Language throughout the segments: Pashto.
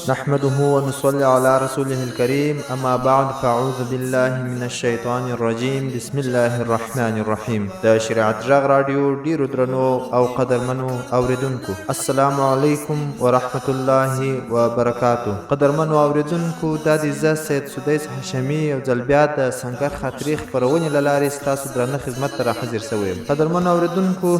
نحمده ونصلي على رسوله الكريم اما بعد فاعوذ بالله من الشیطان الرجیم بسم الله الرحمن الرحیم. د شریعت غږ رادیو ډیرو درنو او قدرمنو اوریدونکو السلام علیکم ورحمت الله وبرکاتو. قدرمنو اوریدونکو دا د عزت سید سدیس هاشمي او ځل بیا د سنگر خاطري خپرونې له لارې ستاسو درنه خدمت ته راحاضر شوی یم. قدرمنو اوریدونکو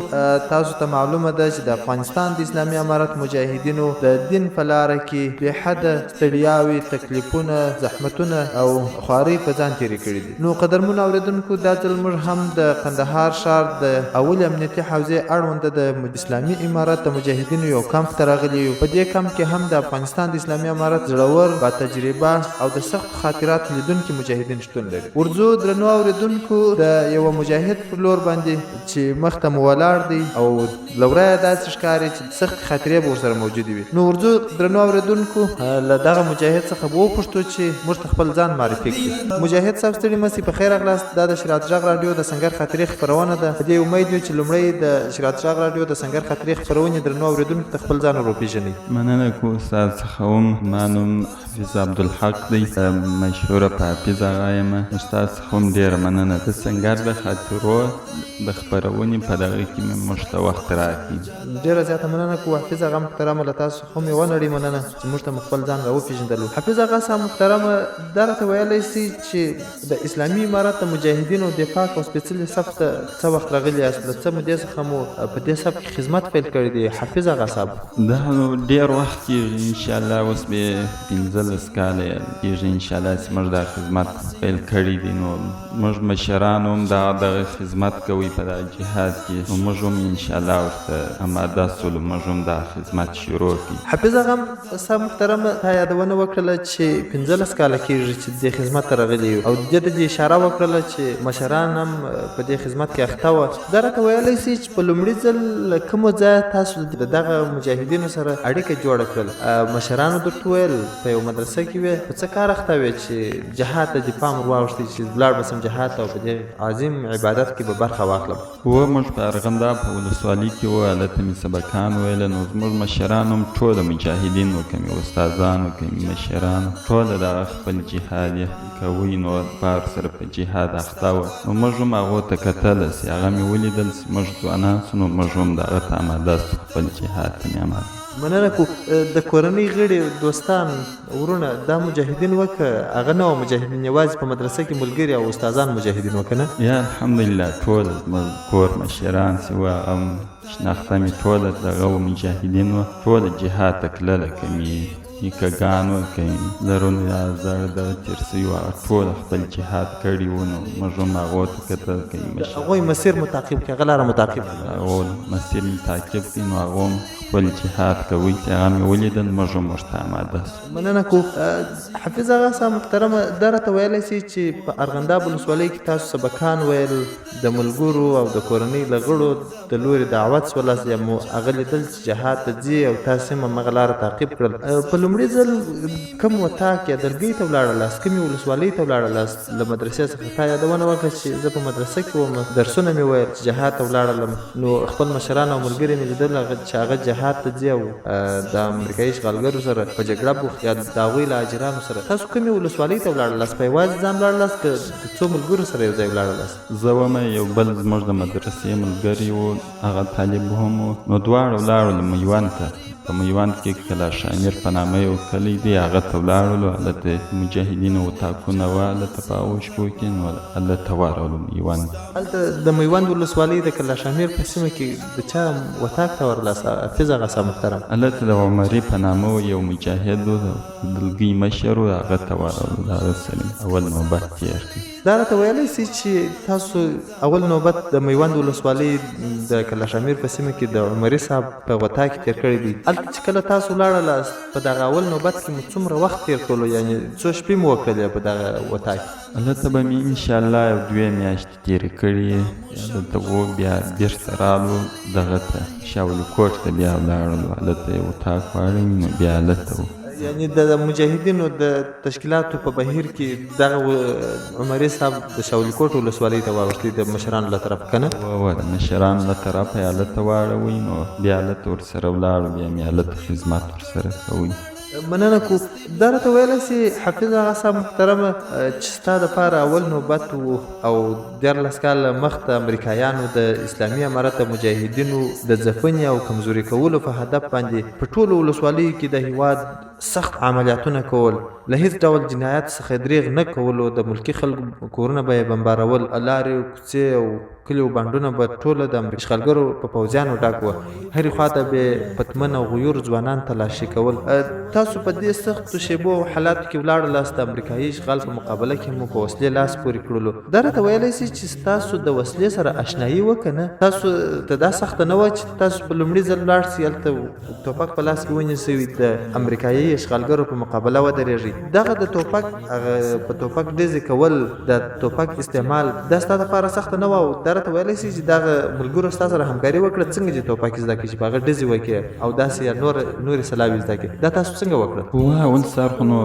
تاسو ته معلومه ده چې د افغانستان د اسلامي امارت مجاهدینو د دین په لاره کې بې حده ستړیاوې، تکلیفونه، زحمتونه او خوارۍ په ځان تېرې کړي دي. نو قدرمنو اوریدونکو دا ځل موږ هم د قندهار ښار د اول امنیتي حوزې اړونده د اسلامي امارت د مجاهدینو یو کمپ ته راغلي یو. په دې کمپ کې هم د افغانستان د اسلامي امارت زړور، با تجربه او د سخت خاطرات لیدونکي مجاهدین شتون لري. ورځو درنو اوریدونکو د یو مجاهد پر لور باندې چې مخ ته مو ولاړ دی او لوری یې داسې ښکاري چې سخت خاطرې به ورسره موجودې وي. نو ورځو درنو اوریدونکو له دغه مجاهد څخه به وپوښتو چې موږ ته خپل ځان معرفي کړي. مجاهد صاحب ستړي مه په خیر راغلاست. دا د شریعت غږ راډیو د سنگر خاطري خپرونه ده. په دې امید یو چې لومړی د شریعت غږ راډیو د سنگر خاطري خپرونې درنو اوریدونکو ته خپل ځان ور وپېژنئ. مننه کوم استاد څخه وم. زما نوم حافظ عبدالحق دی، مشهوره په حافظ آغا یم. استاد څخه هم ډېره مننه. د سنگر د خاطرو د خپرونې په دغه کې مې موږ ته وخت راکړي. ډېره زیاته مننه کوو حافظ آغا محترمه. له تاسو څخه هم یوه نړۍ مننه چې موږ ته مو خپل ځان را وپېژندلو. حافظ آغا صاحب محترمه، دا راته ویلی سي چې د اسلامي امارت د مجاهدینو د پاک او سپېڅلي صف ته څه وخت راغلي یاست؟ له څه مودې څخه مو په دې صف کې خدمت پیل کړی دی حافظ آغا صاحب؟ دا نو ډېر وخت کېږي، انشاءالله اوس به 15 کاله کېږي انشاءالله چې موږ دا خدمت پیل کړی دی. نو موږ مشران هم دغه خدمت کوي په دغه جهاد کې. نو موږ هم انشاءالله ورته اماده سولو، موږ هم دا خدمت شروع کړي. حافظ آغا صاحب محترمه، تا یادونه وکړله چې 15 کاله کېږي چې دې خدمت ته راغلي یو او دې ته دې اشاره وکړله چې مشران هم په دې خدمت کې اخته وه. دا راته ویلی سي چې په لومړي ځل له کومو ځایه تاسو د دغه مجاهدینو سره اړیکه جوړه کړل؟ مشرانو درته ویل په یو مدرسه کې وې، په څه کار اخته وې چې جهاد ته دې پام ور واوښتئ چې ولاړ به سم جهاد ته او په دې عظیم عبادت کې به برخه واخلم؟ موږ په ارغنداب په ولسوالۍ کې وو، هلته مې سبقان ویله. نو زموږ مشران هم ټوله مجاهدینو که مې استادانو که مې مشرانو ټوله دغه خپل جهاد یې کوي. نو بار سره په جهاد اخته وه. نو موږ هم هغو ته کتله چې هغه مې ولیدل چې موږ ځوانان سو. نو موږ هم دغه ته اماده سو، خپل جهاد ته مې اماده. مننه کو. د کورنۍ غړي، دوستان، ورونه دا مجاهدین وه که هغه نه وه مجاهدین، یوازې په مدرسه کې ملګري او استادان مجاهدین وه که نه؟ یا الحمدلله ټول زموږ کور مشران چې وه هغه هم شناخته مې ټوله دغه وه مجاهدین وه. ټوله جهاد ته تلله، که مې نیکهګان وه که مې لرونه یا زړه دغه تېر سوي وه، هغه ټوله خپل جهاد کړي وو. نو موږ هم هغو ته کتل که مې هغوی مسیر متعقب کړي، هغه لاره متعقب کړي، هغو مسیر مې تعقیب کړي. نو هغو هم خپل جهاد کوي چې هغه مې ولیدل، موږ هم ورته اماده سو. مننه کو. حافظ آغا صاحب محترمه، دا راته ویلی سي چې په ارغنداب ولسوالۍ کې تاسو سبقان ویل، د ملګرو او د کورنۍ له غړو د لورې دعوت سولاست یا مو هغه لیدل چې جهاد ته ځي او تاسې هم همغه لاره تعقیب کړل. په لومړي ځل کوم وطاق یا درګۍ ته ولاړلاست؟ کومې ولسوالۍ ته ولاړلاست له مدرسې څخه؟ تا یادونه وکړه چې زه په مدرسه کې وم، درسونه مې ویل چې جهاد ته ولاړلم. نو خپل مشران او ملګري مې لیدل چې هغه جهاد ته ځي او د امریکایي اشغالګرو سره په جګړه بوخت یا د هغوی له اجرامو سره. تاسو کومې ولسوالۍ ته ولاړلاست؟ په یوازې ځان ولاړلاست که د څو ملګرو سره یو ځای ولاړلاست؟ زه ومه، یو بل زموږ د مدرسې ملګري وو، هغه طالب هم وو. نو دواړه ولاړو میوند ته. په میوند کې کلاش امیر په نامه یو کلی دی، هغه ته ولاړلو. هلته مجاهدینو اتاقونه وه، هلته په هغو شپو کې. نو هلته ورغلو میوند. هلته د میوند ولسوالۍ د کلاش امیر په سیمه کې د چا وطاق ته ورغلاست حافظ آغا صاحب محترم؟ هلته د عمري په نامه یو مجاهد و، د دلګۍ مشر و، هغه ته ورغلو. د هغه سره اول نوبت تېر کړي. دا راته ویلی سي چې تاسو اول نوبت د میوند ولسوالۍ د کلاش امیر په سیمه کې د عمري صاحب په وطاق کې تېر کړی دی. هلته چې کله تاسو ولاړلاست په دغه اول نوبت کې مو څومره وخت تېر کړلو؟ یعنې څو شپې مو وکړلې په دغه وطاق کې؟ هلته به مې انشاءالله یو 2 میاشتې تېرې کړي. هلته وو، بیا بیرته رالو دغه ته شاولي کوټ ته بیا ولاړلو. هلته یو اتاق واړوي، نو بیا هلته وو. یعنی د مجاهدینو د تشکیلاتو په بهیر کې دغه عمري صاحب د شاولي کوټ ولسوالۍ ته واوښتي د مشرانو له طرفه که نه؟ د مشرانو له طرفه یې هلته واړوئ. نو بیا هلته ورسره ولاړو، بیا مې هلته خدمت ورسره کوئ. مننه کو دا راته ویلی سي حافظ اغا صاحب محترمه چې ستا دپاره اول نوبت و او 14 کاله مخته امریکایانو د اسلامي امارت د مجاهدینو د ځپنې او کمزوري کولو په هدف باندې په ټولو ولسوالیو کې د هیواد سخت عملیاتونه کول، له هیڅ ډول جنایت څخه دریغ نه کولو، د ملکي خلکو کورونه به یې بمبارول، لارې کوڅې او کلي او بانډونه به ټوله د اشغالګرو په پوځیانو ډک وه، هرې خواته به یې پتمن او غیور ځوانان تلاشي کول. تاسو په دې سختو شیبو او حالاتو کې ولاړلاست، د امریکایي اشغال په مقابله کې مو په وسلې لاس پورې کړلو. دا راته ویلی سي چې ستاسو د وسلې سره اشنایي وکړه نه؟ تاسو ته دا سخته نه وه چې تاسو په لومړي ځل ولاړ سئ هلته توپک په لاس کې ونیسئ، د امریکایي اشغالګرو په مقابله ودرېږئ. دغه د توپک په توپک ډزې کول، د توپک استعمال، دا ستا دپاره سخته نه وه او دا راته ویلی سي چې دغه ملګرو ستا سره همکاري وکړه څنګه چې توپک زده کړي چې په هغه ډزې وکړي او داسې نورې سلاوې زده کړي. دا تاسو څنګه وکړه؟ اول سر خو نو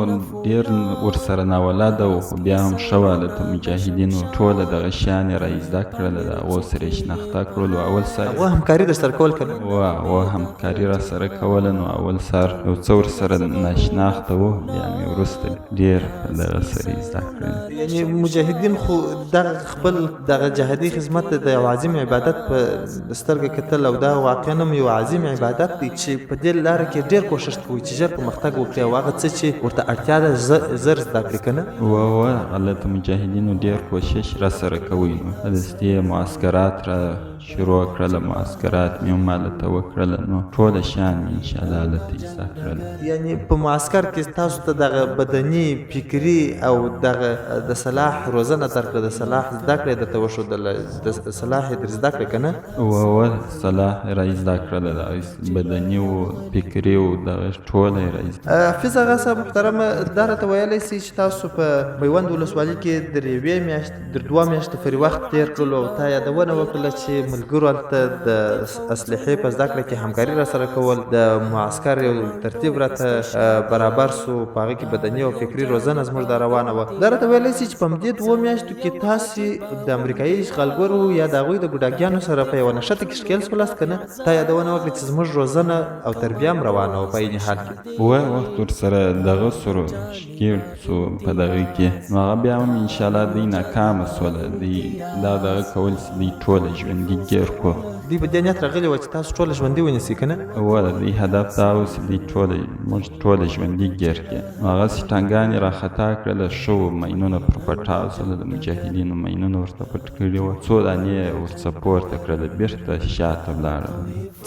ډېر ورسره ناولده و، خو بیا هم ښه وه د مجاهدینو ټوله دغه شیان یې را زده کړل، د هغو سره یې شناخته کړلو. اول سر هغه همکاري در سره کول که نه؟ همکاري را سره کوله. نو اول سر یو څه ورسره ناشناخته و، بیا مې وروسته ډېر دغه سره یې زده کړل. یعنې مجاهدین خو دغه خپل دغه جهادي خدمت د یو عظیم عبادت په سترګه کتل او دا واقعا هم یو عظیم عبادت دی چې په دې لاره کې ډېر کوښښ کوي چې ژر پرمختګ وکړي او هغه څه چې ورته اړتیا ده زر زده کړي که نه؟ هلته مجاهدینو ډېر کوښښ را سره کوي. نو دستې معسکرات را شروع کړله، معسکرات مې هم هلته وکړله، نو ټوله شیان مې انشاءالله هلته زده کړل. یعنې په معسکر کې تاسو ته دغه بدني، فکري او دغه د سلاح روزنه درکړه، د سلاح زده کړې درته وښودله، د سلاح یې در زده کړې که نه؟ سلاح یې را زده کړله، دغه بدني و فکري و دغه ټوله یې را زده. حافظ اغا صاحب محترمه، دا راته ویلی سي چې تاسو په میوند ولسوالي کې در 1 میاشت در 2 میاشتې پورې وخت تېر کړلو او تا یادونه وکړله چې ملګرو هلته د اسلحې په زده کړه کې همکاري را سره کول، د معسکر یو ترتیب راته برابر سو، په هغه کې بدني او فکري روزنه زموږ دا روانه وه. دا راته ویلی سي چې په همدې 2 میاشتو کې تاسې د امریکایي اشغالګرو یا د هغوی د ګوډاګیانو سره په یوه نښته کې ښکېل سولاست که نه؟ تا یادونه وکړه چې زموږ روزنه او تربیه هم روانه وه په عین حال کې. وخت ورسره دغه سرو ښکېل سو په دغه کې، نو هغه بیا هم انشاءالله دوی ناکامه سوله. دوی دا دغه کول چې دوی ټوله ژوندي ګیر کو. دوی په دې نیت راغلي وه چې تاسو ټوله ژوندي ونیسئ که نه؟ د دوی هدف دا و چې دوی موږ ټوله ژوندي ګیر کړي. نو هغسې ټانګان یې را خطا کړله، ښه وه، مینونه پر پټاو سوله، د مجاهدینو مینونه ورته پټ کړي وه، څو دانې یې ورڅه پورته کړله، بېرته شاته ولاړل.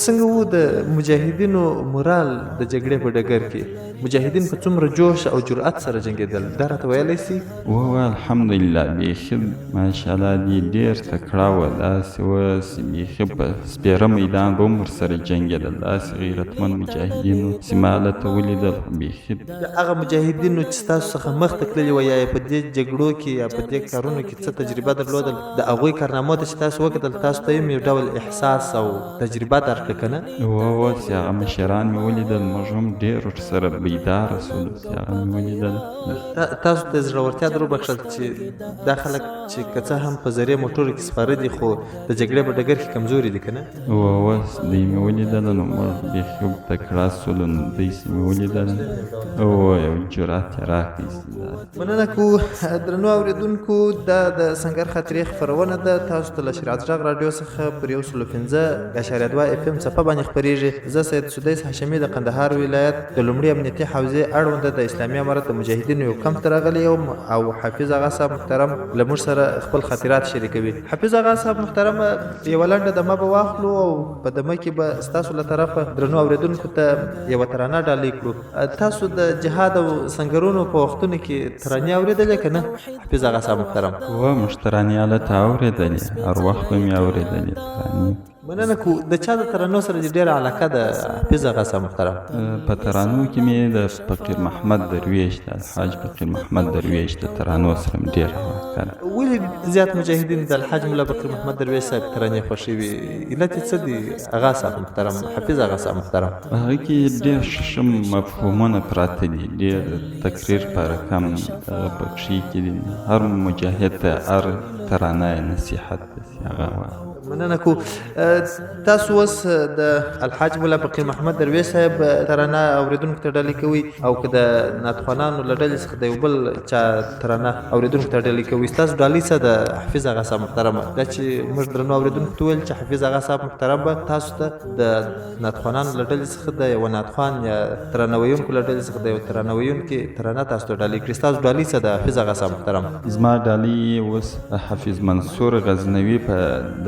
څنګه و د مجاهدینو مورال د جګړې په ډګر کې؟ مجاهدین په څومره جوش او جرأت سره جنګېدل؟ دا راته ویلی سي؟ الحمدلله بیخي ماشاءالله دوی ډېر تکړه وه، داسې وه چې بیخي په سپېره میدان به هم ورسره جنګېدل، داسې غیرتمند مجاهدینو چې ما هلته ولیدل. بیخي هغه مجاهدینو چې ستاسو څخه مخته تللي وه یا په دې جګړو کې یا په دې کارونو کې څه تجربه درلودل، د هغوی کارنامو ته چې تاسو وکتل، تاسو ته هم یو ډول احساس او تجربه درکړه که نه؟ چې هغه مشران مې ولیدل، موږ هم ډېر ورسره بیداره سولو چې هغه مې ولیدل. تاسو ته زړورتیا در وبخښل چې دا خلک چې که څه هم په زرې موټرو کې سپاره دي خو د جګړې په ډګر کې کمزوري دي که نه؟ دوی مې ولیدل، نو موږ بیخي تکړه سولو، نو دوی چې مې ولیدل یو جرأت یې راکړی. مننه کوو درنو اورېدونکو، دا د سنګر خاطرې خپرونه ده، تاسو ته له شریعت غږ راډیو څخه پر 105.2 FM څپه باندې خپرېږي. زه سید سدیس هاشمي د قندهار ولایت د لومړي امنیتي حوزې اړونده د اسلامي امارت د مجاهدینو یو کمپ ته راغلی یم او حافظ اغا صاحب محترم له موږ سره خپل خاطرات شریکوي. حافظ اغا صاحب محترم، یوه لنډه دمه به واخلو او په دمه کې به ستاسو له طرفه درنو اورېدونکو ته یوه ترانه ډالۍ کړو. تاسو د جهاد او سنګرونو په وختونو کې ترانې اورېدلې که نه حافظ اغا صاحب محترم؟ موږ ترانې هلته اورېدلې، هر وخت به مې اورېدلې ترانې. مننه کو. د چا د ترانو سره دې ډېره علاقه ده حافظ اغا صاحب محترم؟ په ترانو کې مې د فقیر محمد درویش، د الحاج فقیر محمد درویش د ترانو سره مې ډېره علاقه ده. ولې زیات مجاهدین د الحاج ملا فقیر محمد درویش صاحب ترانې خوښوي؟ علت یې څه دی اغا صاحب محترم، حافظ اغا صاحب محترم؟ هغه کې ډېر ښه مفهومونه پراته دي، ډېر تقریر په رقم پکښې کې دي، هر مجاهد ته هر ترانه نصیحت هغه وایي. مننه کو تاسو اوس د الحاج مولا فقیر محمد درویش صاحب ترانه اوریدونکو ته ډالۍ کوي او که د ناتخوانانو له ډلې څخه د یو بل چا ترانه اوریدونکو ته ډالۍ کوي ستاسو ډالۍ څه د حفیظ آغا صاحب محترمه دا چې موږ درنو اوریدونکو ته ویل چې حفیظ آغا صاحب محترم به تاسو ته د ناتخوانانو له ډلې څخه د یو ناتخوان یا ترانه ویونکو له ډلې څخه د یو ترانه ویونکي ترانه تاسو ته ډالۍ کړي ستاسو ډالۍ څه د حفیظ آغا صاحب محترم زما ډالۍ اوس حفیظ منصور غزنوي په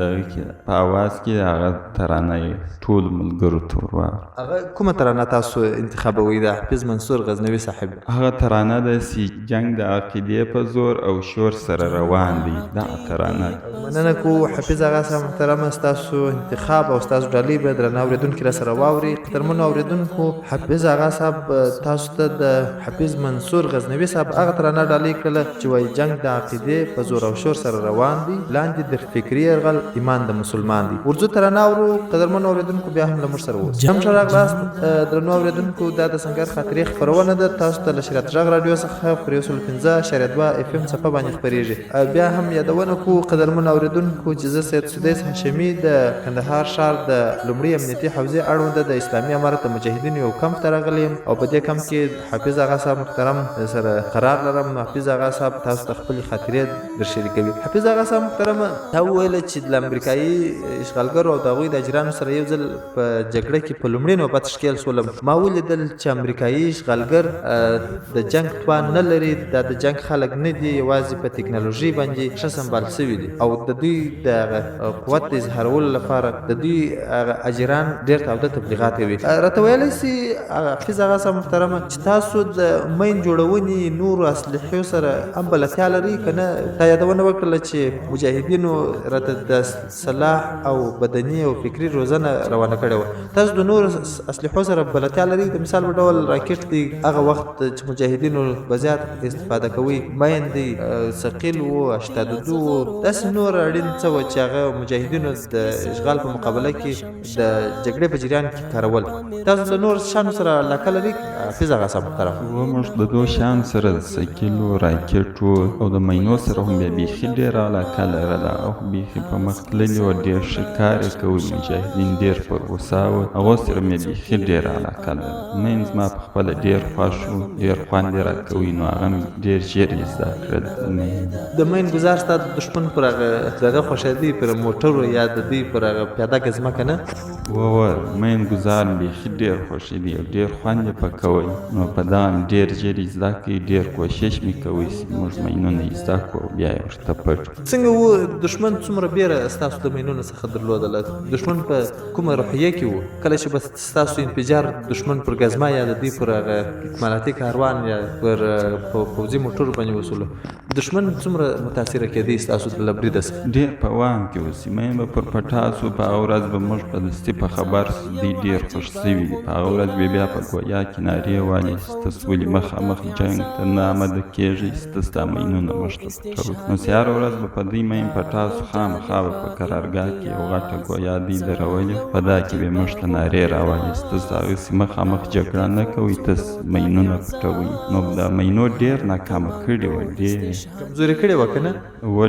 دغه کې په اواز کې هغه ترانه ټول ملګرو ته ورواړو. هغه کومه ترانه تاسو انتخابوي د حفیظ منصور غزنوي صاحب؟ هغه ترانه د سی جنگ د عقیدې په زور او شور سره روان دی دغه ترانه. مننه کو حفیظ آغا صاحب محترمه ستاسو انتخاب او ستاسو ډالۍ به درنه اوریدونکي را سره واوري. قدرمنو اوریدونکو حفیظ آغا صاحب تاسو ته د حفیظ منصور غزنوي صاحب هغه ترانه ډالۍ کړله چې وایي جنگ د عقیدې په زور او شور سره روان دی لاندې د فکري یرغل ایمان د مسلمان دی. ورځو ترانه اورو. قدرمنو اوریدونکو بیا هم له موږ سره اوسئ. هم ښه راغلاست درنو اوریدونکو دا د سنګر خاطرې خپرونه ده تاسو ته له شریعت غږ راډیو څخه پر 105.2 FM څپه باندې خپرېږي. بیا هم یادونه کو قدرمنو اوریدونکو چې زه سید سدیس هاشمي د کندهار ښار د لومړي امنیتي حوزې اړوند د اسلامي امارت د مجاهدینو یو کمپ ته راغلی یم او په دې کمپ کې حفیظ آغا صاحب محترم سره قرار لرم. حفیظ آغا صاحب تاسو ته خپلې خاطرې در شریکوي. حفیظ آغا صاحب محترم تا وویله چې د امریکایي اشغالګرو او د هغوی د اجرانو سره یو ځل په جګړه کې په لومړي نوبت ښکېل شولم. ما ولیدل چې امریکایي اشغالګر د جنګ توان نه لري. دا د جنګ خلک نه دي یوازې په ټکنالوژي باندې ښه سمبال شوي دي او د دوی د قوت د اظهارولو لپاره د دوی اجران ډېر تاوده تبلیغات کوي. راته ویلی سي حفیظ آغا صاحب محترمه چې تاسو د مین جوړونې نورو اسلحو سره هم بلدتیا لرئ که نه؟ تا یادونه وکړله چې مجاهدینو راته د سلاح او بدني او فکري روزنه روانه کړې وه. تاسو د نورو اسلحو سره بلدتیا لرئ؟ د مثال په ډول راکټ دی هغه وخت چې مجاهدینو به زیات استفاده کوي مین دی ثقیل و 82 و داسې نور اړین څه وه چې هغه مجاهدینو د اشغال په مقابله کې د جګړې په جریان کې کارول. تاسو د نور شانو سره علاقه لرئ حفیظ آغا صاحب محترم؟ موږ د دو شان سره د ثقیلو راکټو او د مینو سره هم بیا بیخي ډېره علاقه لرله او بیخي په مخ تللي وه ډېر ښه کار یې کوي مجاهدین ډېر په غوسه وه هغو سره مې بیخي ډېره علاقه لرله. مین زما په خپله ډېر خوښ و ډېر خوند یې راکوي نو هغه مې ډېر ژر یې زده کړل. د مین ګزار ستا د دښمن پر هغه دغه خوښېدی پر موټرو یا د دوی پر هغه پیاده ګزمه که نه؟ مین ګزار مې بیخي ډېر خوښېدی او ډېر خوند یې پکوی نو په دغه مې ډېر ژر یې زده کړي ډېر کوشش مې کوي چې موږ مینونه یې زده کړو او بیا یې ورته پټ. څنګه و دښمن څومره بیره ستاسو د مینونو څخه درلودله؟ دښمن په کومه روحیه کې و کله چې به ستاسو انفجار دښمن پر ګزمه یا د دوی پر هغه اکمالاتي کاروان یا پر پوځي موټرو باندې وصولو دښمن څومره متاثره کېدی ستاسو د له بریده څخه؟ ډېر په وام کې اوسي مین به پر پټاسو په هغه ورځ به موږ په دستي په خبر دی ډېر خوښ شوي دي. په هغه ورځ به بیا په ګویا کې نارې والې چې تاسو ولې مخامخ جنګ ته نه آمده کېږئ چې تاسو دا مینونه موږ ته پټوئ. نو سهار ورځ به په دوی مین پټاسو خامخا به په قرارګاه کې یو غټه ګویا دوی درولې په دا کې به موږ ته نارې راوالې چې تاسو هغسې مخامخ جګړه نه کوئ تاسو مینونه پټوئ. نو دا مینو ډېر ناکامه کړې وه ډېرې کمزوري کړې وه که نه؟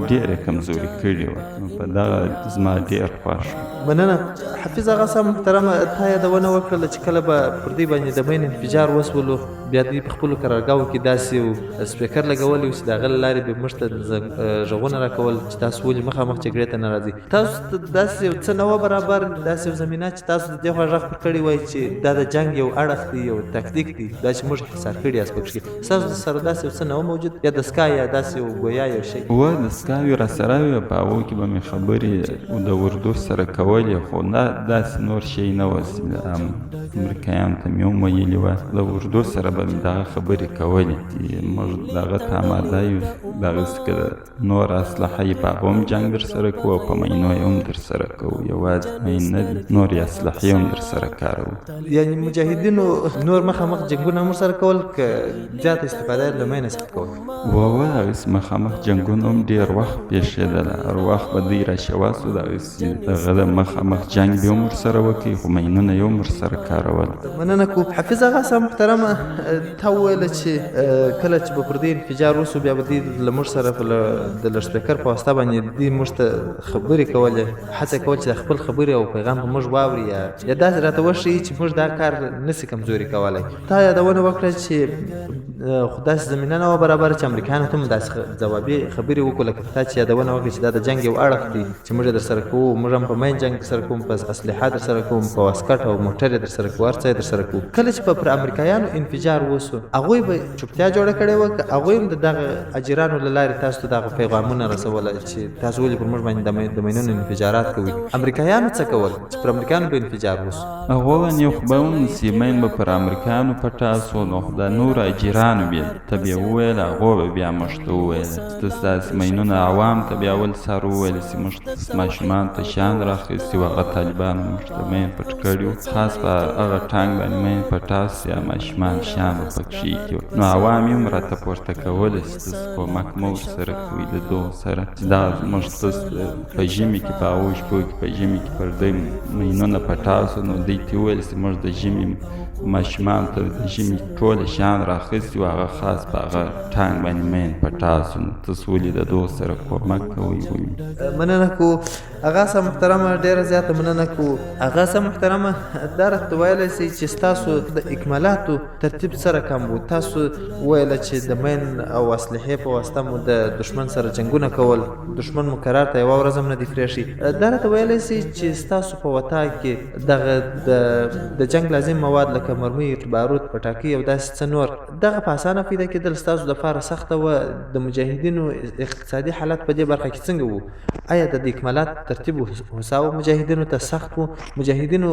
ډېرې کمزوري کړې وه نو په دغه زما ډېر خوښ و. مننه حفیظ آغا صاحب محترمه تا یادونه وکړله چې کله به پر دوی باندې د مین انفجار وسولو بیا دوی په خپلو قرارګاهو کې داسې یو سپیکر لګولی و چې د هغه له لارې به موږ ته غږونه راکول چې تاسو ولې مخامخ جګړې ته نه راځئ. تاسو ته داسې یو څه نه وه برابر داسې یو زمینه چې تاسو د دې خوا غږ پر کړی وای چې دا د جنګ یو اړخ دی یو تکتیک دی دا چې موږ حصار کړي یاست پکښې ستاسو سره داسې یو څه نه و موجود یا د سکا یا داسې یو ګویا یو شی؟ د سکا وې را سره وې په هغو کې به مې خبرې د اردو سره کولې خو نه داسې نور شی نه و چې امریکایانو ته مې هم ویلي وه د اردو سره به مې دغه خبرې کولې چې موږ دغه ته آماده یو دغسې که نور اسلحه یې په هغو هم جنګ در سره کوو او په مینو یې هم در سره کوو یوازې مین نه دي نورې اسلحې هم در سره کاروو. یعنې مجاهدینو نور مخامخ جنګونه هم ورسره کول که زیاته استفاده یې له مینه څخه کول؟ دغسې مخامخ جنګونه هم ډېر وخت پېښېدله هر وخت به دوی راشواسو دغسې دغه د مخامخ جنګ به هم ورسره وکړي خو مینونه یې هم ورسره کارول. مننه کو حفیظ آغا صاحب محترمه تا وویله چې کله چې به پر دې انفجار وسو بیا به دوی له موږ سره د لوډسپیکر په واسطه باندې دوی موږ ته خبرې خبرې کولې، هڅه کول چې د خپل خبرې او پیغام په موږ واوري یا داسې راته وښیي چې موږ دا کار نسي کمزوري کولی. تا یادونه وکړه چې خو داسې زمینه نه وه برابره چې امریکایانو ته هم داسې ځوابي خبرې وکړو، لکه تا چې یادونه وکړه چې دا د جنګ یو اړخ دی چې موږ یې در سره کوو، موږ هم په مین جنګ در سره کوو، په اسلحه در سره کوو، په واسکټ او موټر یې در سره کوو، هر څه یې در سره کوو. کله چې پر امریکایانو انفجار وسو، هغوی به چوپتیا جوړه کړې وه که هغوی هم د دغه اجرانو له لارې تاسو ته دغه پیغامونه رسوله چې تاسو ولې پر موږ باندې د مینونو انفجارات کوئ؟ امریکایانو څه کول چې پر امریکایانو به انفجار وسو؟ هغه یو خو به ونیسي مین به پر امریکایانو پټه سو، نو خو د نورو اجیرانو ته بیا وویل، هغو به بیا موږ ته وویل ستاسو داسې مینونه عوام ته بیا ول سر وویل چې موږ ته ماشومان ته شیان راخیستي وو، هغه طالبانو موږ ته مین پټ کړي وو، خاص په هغه ټانک باندې مین پټاس یا ماشومان شیان به پکښې ایښي وو. نو عوام یې هم راته پورته کولی چې تاسو کومک مه ورسره کوئ د دغو سره، چې دا موږ تاسو په ژمي کې په هغو شپو کې په ژمي کې پر دوی مینونه پټاسو، نو دوی ته وویل چې موږ د ژمي ماشومان ته د ژمي ټوله شیان راخیستي وو، هغه خاص په هغه ټانک باندې مین پټاسو، نو تاسو ولې د دغو سره کومک کوئ؟ مننه کوو اغا صاحب محترمه، ډېره زیاته مننه کوو. اغا صاحب محترمه، دا راته ویلی سئ چې ستاسو د اکمالاتو ترتیب سره کم و، تاسو وویله چې د مین او اسلحې په واسطه مو د دشمن سره جنګونه کول، دشمن مو کرار ته یوه ورځ هم نه دي پرېښي. دا راته ویلی سئ چې ستاسو په وطا کې دغه د جنګ لازم مواد لکه مرمۍ، بارود، پټاکۍ او داسې څه نور، دغه په اسانه پیدا کېدل ستاسو دپاره سخته وه. د مجاهدینو اقتصادي حالت په دې برخه کې څنګه و؟ آیا د اکمالات ترتیب هوساو مجاهدینو ته سخت و؟ مجاهدینو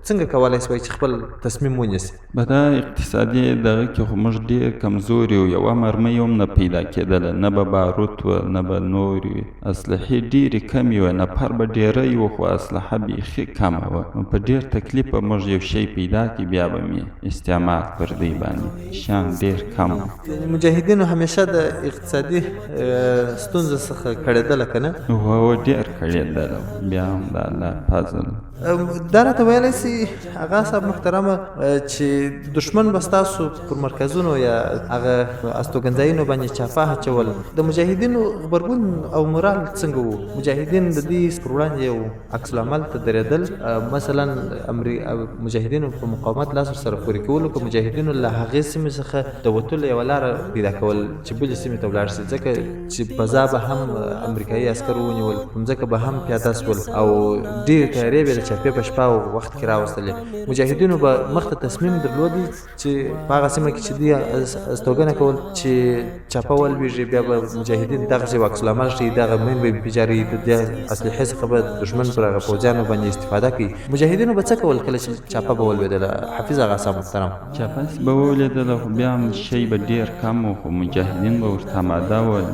څنګه کولی شوی چې خپل تصمیم ونیسي؟ په دا اقتصادي دغه کې خو موږ ډېر کمزوري وو، یوه مرمۍ هم نه پیدا کېدله، نه به بارود وه، نه به نورې اسلحې ډېرې کمې وه، نفر به ډېری وو خو اسلحه بیخي کمه وه. نو په ډېر تکلیف به موږ یو شی پیدا کړي، بیا به مې استعمال پر دوی باندې شیان ډېر کم وو. مجاهدینو همیشه د اقتصادي ستونزو څخه کړېدله که نه؟ هو ډېر کړېدله، بیا هم د الله فضل. دا راته ویلی سي اغا صاحب محترمه چې دشمن به ستاسو پر مرکزونو یا هغه استوګنځایونو باندې چاپه اچول، د مجاهدینو غبرګون او مورال څنګه و؟ مجاهدین د دې پر وړاندې یو عکس العمل ته درېدل، مثلا مجاهدینو په مقاومت لاس ورسره پورې کولو که مجاهدینو له هغې سیمې څخه د وتلو یوه لاره پیدا کول چې بلې سیمې ته ولاړ شي، ځکه چې فضا به هم امریکایي عسکر ونیول، ځمکه به هم پیاده شول او ډېرې تیارې به د چاپې په شپه او وخت کې راوستلې. مجاهدینو به مخته تصمیم درلودی چې په هغه سیمه کې چې دوی استوګنه کول چې چاپه ولویږي، بیا به مجاهدین دغسې عکس العمل ښیي، دغه مین به انفجاري، د دې اسلحې څخه به دښمن پر هغه پوځیانو باندې استفاده کوي. مجاهدینو به څه کول کله چې چاپه به ولوېدله؟ حفیظ اغا صاحب محترم، چاپه به ولیدله خو بیا هم شی به ډېر کم و، خو مجاهدین به ورته آماده ول.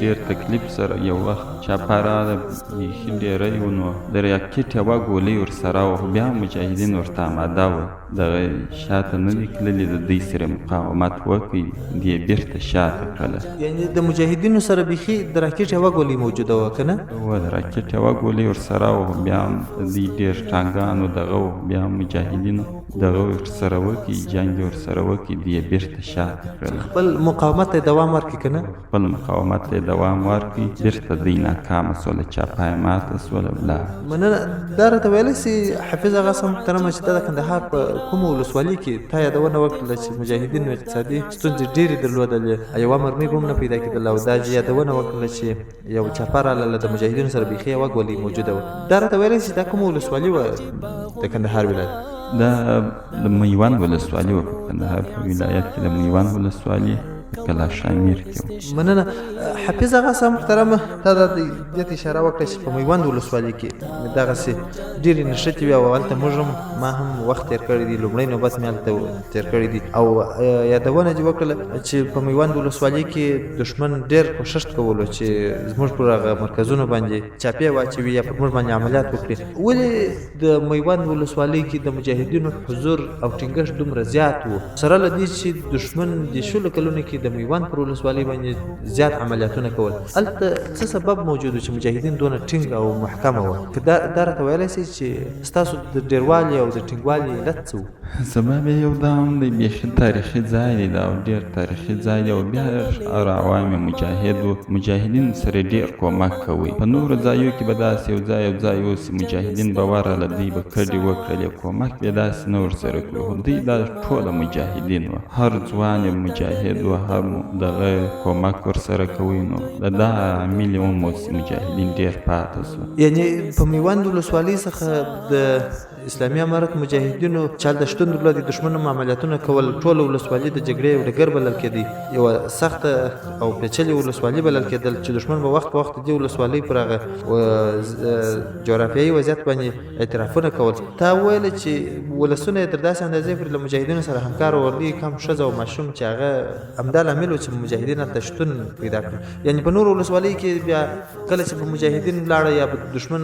ډېر تکلیف سره یو وخت چاپه راغله، بیخي ډېری و، نو د راکټ یوه ګولۍ ورسره وه، خو بیا هم مجاهدین ورته آماده وه، دغه شاته نه دي تللي، د دوی سره مقاومت وکړي، دې بېرته شاته کړله. یعنې د مجاهدینو سره بیخي د راکټ یوه ګولۍ موجوده وه که نه؟ هو د راکټ یوه ګولۍ ورسره وه، بیا هم د دوی ډېر ټانګان و، دغه و، بیا هم مجاهدینو دغه ورسره وکړي، جنګ ورسره وکړي، دې بېرته شاته کړله. خپل مقاومت ته دوام ورکړي که نه؟ خپل مقاومت ته دوام ورکړي، بېرته دوی ناکامه سوله، چاپه یې ماته سوله، ولاړه. مننه. دا راته ویلی سي حفیظ اغا صاحب محترمه چې دا د کندهار په کومه ولسوالي کې تا یادونه وکړله چې مجاهدینو اقتصادي ستونزې ډېرې درلودلې، یوه مرمۍ به هم نه پیدا کېدله، او دا یادونه وکړله چې یو چاپه راغله، د مجاهدینو سره بیخي یوه ګولۍ موجوده وه. دا راته ویلی سي دا کومه ولسوالي وه د کندهار ولایت؟ دا د میوند ولسوالي وه، په کندهار په ولایت کې د میوند ولسوالي کلا شامیر کې. مننه. حفیظ اغا صاحب محترمه، تا د دې ته اشاره وکړه چې په میوند ولسوالي کې دغسې ډېرې نښتې وي، او هلته موږ هم ما هم وخت تېر کړی دی، لومړی نوبت مې هلته تېر کړی دی، او یادونه دې وکړله چې په میوند ولسوالي کې دښمن ډېر کوښښ کولو چې زموږ پر هغه مرکزونو باندې چاپې واچوي یا پر موږ باندې عملیات وکړي. ولې د میوند ولسوالۍ کې د مجاهدینو حضور او ټینګښت دومره زیات و، سره له دې چې دښمن د شلو کلونو کې د میوند پر ولسوالۍ باندې زیات عملیاتونه کول؟ هلته څه سبب موجود و چې مجاهدین دونه ټینګ او محکمه وه؟ که دا راته ویلی سئ چې ستاسو د ډېروالي او د ټینګوالي علت څه و؟ سبا بیا یو دا هم دی بیخي تاریخي ځای دی دا او ډېر تاریخي ځای دی او بیا عوام مجاهدین سره ډېر کومک کوي. په نورو ځایو کې به داسې یو ځای اوسي مجاهدین به ورغله دوی به کډې وکړلې کومک بیا داسې نه ورسره کوي خو دوی دا ټوله مجاهدین وه هر ځوان یې مجاهد و هر دغه کومک ورسره کوي نو د دا عامل یې هم اوس مجاهدین ډېر پاته سوه. یعنې په میوند ولسوالۍ څخه د اسلامي امارت مجاهدینو چال د شتون درلود د دښمنو معاملاتونه کول ټوله ولسوالي د جګړې یو ډګر بلل کېدی یوه سخته او پیچلې ولسوالي بلل کېدل چې دښمن به وخت په وخت دې ولسوالۍ پر هغه جغرافیایي وضعیت باندې اعترافونه کول. تا وویله چې ولسونه یې تر داسې اندازې پورې له مجاهدینو سره همکار وو ډېر کم ښځه او ماشوم چې هغه همدا لامل و چې مجاهدین هلته شتون پیدا کړي. یعنې په نورو ولسوالیو کې بیا کله چې به مجاهدین لاړه یا به دښمن